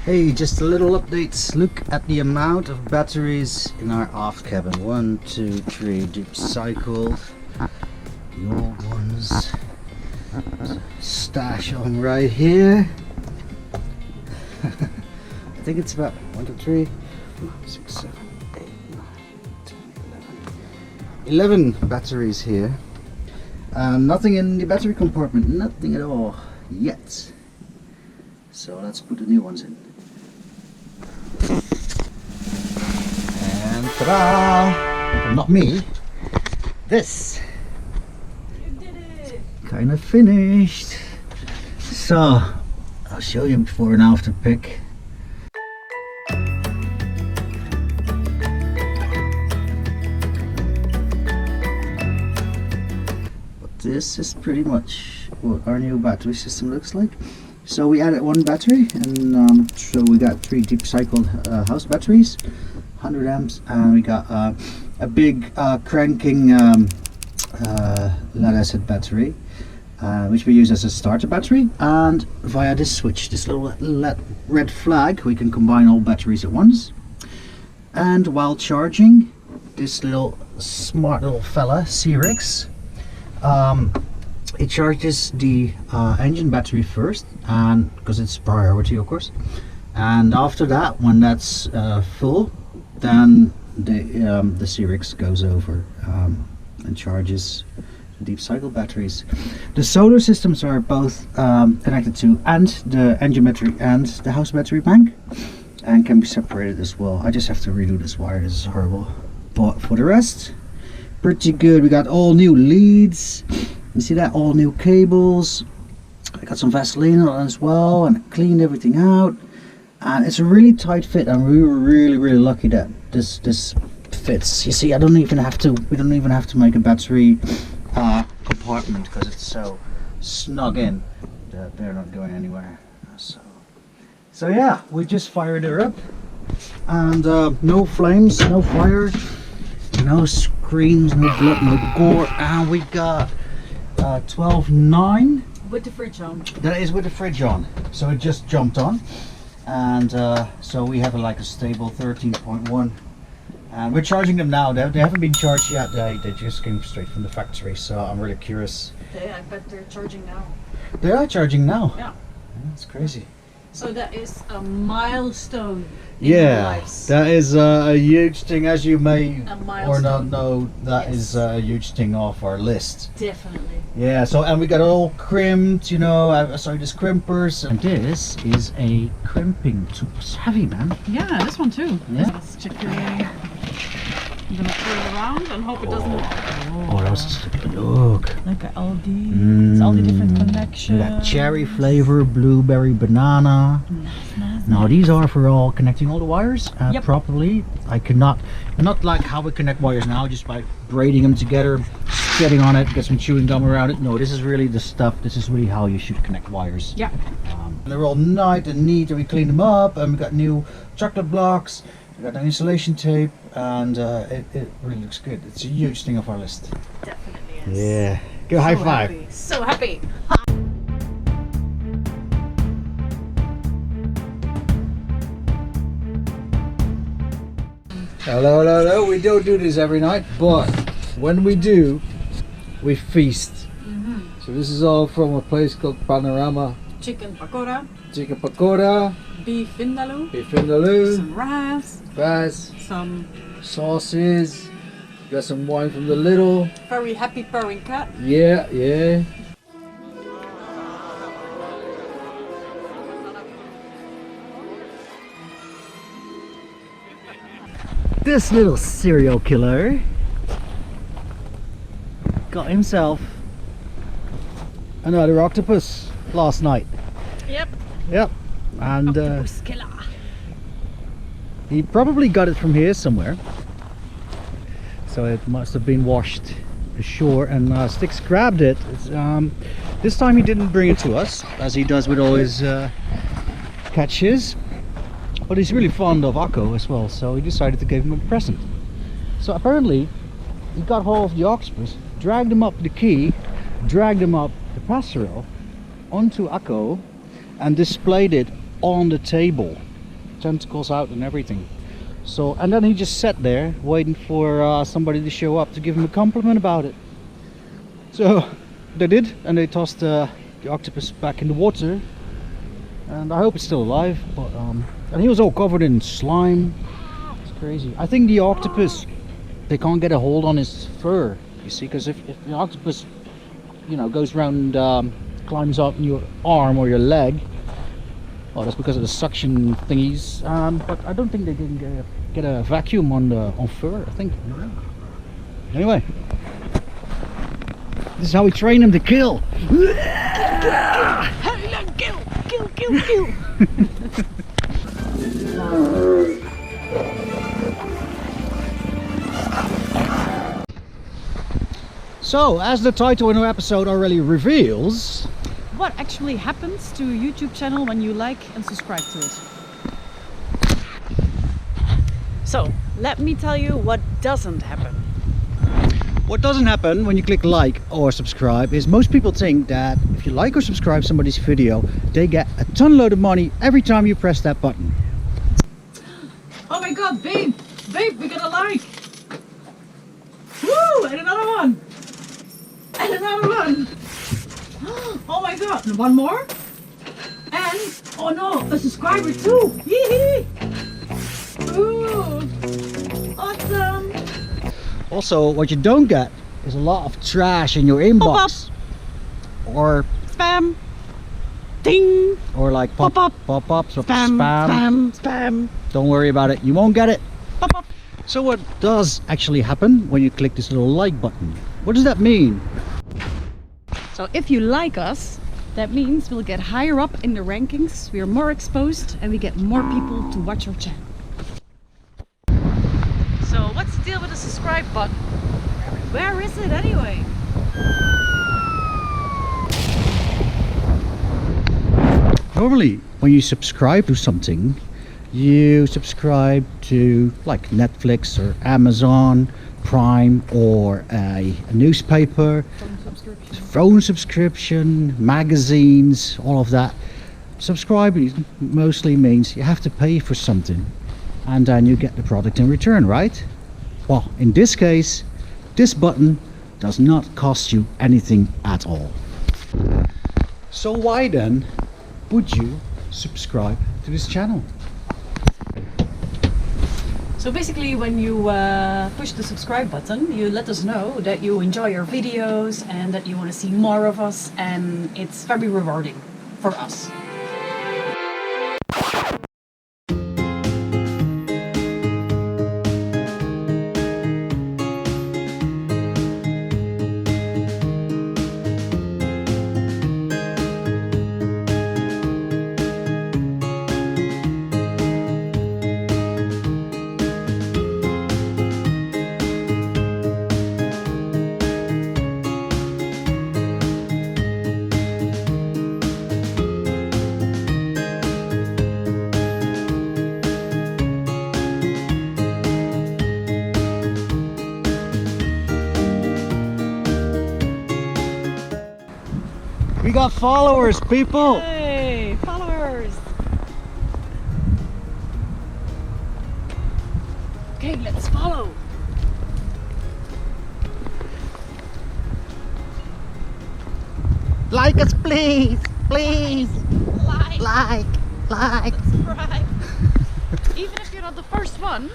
Hey, just a little update. Look at the amount of batteries in our aft cabin. 1, 2, 3, deep cycled. The old ones. There's a stash of them right here. I think it's about 1, 2, 3, 4, 6, 7, 8, 9, 10, 11 batteries here. Nothing in the battery compartment, nothing at all yet. So let's put the new ones in. And ta-da! Not me. This. You did it! Kind of finished. So I'll show you before and after pic. But this is pretty much what our new battery system looks like. So we added one battery, and so we got 3 deep cycled house batteries, 100 amps, and we got a big cranking lead acid battery, which we use as a starter battery. And via this switch, this little red flag, we can combine all batteries at once. And while charging, this little smart little fella, Cyrix, it charges the engine battery first, and because it's priority, of course. And after that, when that's full, then the Cyrix goes over and charges the deep cycle batteries. The solar systems are both connected to and the engine battery and the house battery bank, and can be separated as well. I just have to redo this wire. This is horrible, but for the rest, pretty good. We got all new leads. You see that? All new cables. I got some Vaseline on as well, and I cleaned everything out. And it's a really tight fit, and we were really lucky that this fits. You see, we don't even have to make a battery compartment, because it's so snug in that they're not going anywhere. So yeah, we just fired her up, and no flames, no fire, no screams, no blood, no gore, and we got 12.9 with the fridge on. That is with the fridge on, so it just jumped on, and so we have like a stable 13.1, and we're charging them now. They haven't been charged yet. They just came straight from the factory, so I'm really curious. I bet they're charging now. They are charging now. Yeah. That's crazy. So that is a milestone in Yeah, our lives. that is a huge thing, as you may or not milestone. know. That Yes. is a huge thing off our list. Definitely. Yeah, so, and we got it all crimped, you know, sorry, this crimpers. And this is a crimping tool. It's heavy, man. Yeah, this one too. Yeah. Let's check it. I'm gonna turn it around and hope it doesn't. Oh, that was just a good look. Look at all these. It's all the different connections. We got cherry flavor, blueberry, banana. Nice. Now these are for all connecting all the wires Yep. properly. I cannot, not like how we connect wires now, just by braiding them together, sitting on it, get some chewing gum around it. No, this is really the stuff. This is really how you should connect wires. Yeah. They're all nice and neat, and we cleaned them up, and we got new chocolate blocks, we got an insulation tape, and it really looks good. It's a huge thing off our list. Definitely is. Yeah. Go high five. Happy. So happy. Hello. We don't do this every night, but when we do, we feast. So this is all from a place called Panorama. Chicken pakora, Chicken pakora, beef vindaloo, beef vindaloo, some rice, some sauces. Got some wine from the Little. very happy purring cat. Yeah. This little serial killer got himself another octopus last night. Yep. And Octopus killer. he probably got it from here somewhere, so it must have been washed ashore, and Styx grabbed it. This time he didn't bring it to us, as he does with all his catches, but he's really fond of Akko as well, so he decided to give him a present. So apparently he got hold of the octopus, dragged him up the quay, dragged him up the passerelle onto Akko, and displayed it on the table. tentacles out and everything. So, and then he just sat there waiting for somebody to show up to give him a compliment about it. So they did, and they tossed the octopus back in the water, and I hope it's still alive. But and he was all covered in slime. It's crazy. I think the octopus, they can't get a hold on his fur, you see, because if the octopus, you know, goes around, climbs up your arm or your leg, well, that's because of the suction thingies. But I don't think they can get a vacuum on fur, I think. Anyway, this is how we train them to kill. Kill. So, as the title in our episode already reveals, What actually happens to a YouTube channel when you like and subscribe to it? So, let me tell you what doesn't happen. what doesn't happen when you click like or subscribe is most people think that if you like or subscribe somebody's video, they get a ton load of money every time you press that button. Oh my god, babe, we got a like. Woo, and another one. And another one. Oh my god, and one more. And, oh no, a subscriber too. Yee-hee. Ooh, awesome. Also, what you don't get is a lot of trash in your inbox. Or Spam. Ding. or like Pop-up. pop-ups or Spam. Don't worry about it, you won't get it. Pop. So what does actually happen when you click this little like button? What does that mean? So if you like us, that means we'll get higher up in the rankings, we are more exposed, and we get more people to watch our channel. So what's the deal with the subscribe button? Where is it anyway? Normally, when you subscribe to something, you subscribe to like Netflix or Amazon Prime or a newspaper, phone subscription, magazines, all of that. Subscribing mostly means you have to pay for something and then you get the product in return, right? Well, in this case, this button does not cost you anything at all. So why then would you subscribe to this channel? So basically when you push the subscribe button, you let us know that you enjoy our videos and that you want to see more of us, and it's very rewarding for us. We got followers, people! Hey, followers! Okay, let's follow. Like us, please! Please! Like, Like! subscribe. Even if you're not the first one,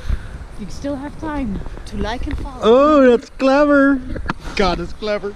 you still have time to like and follow. Oh, that's clever! God, that's clever.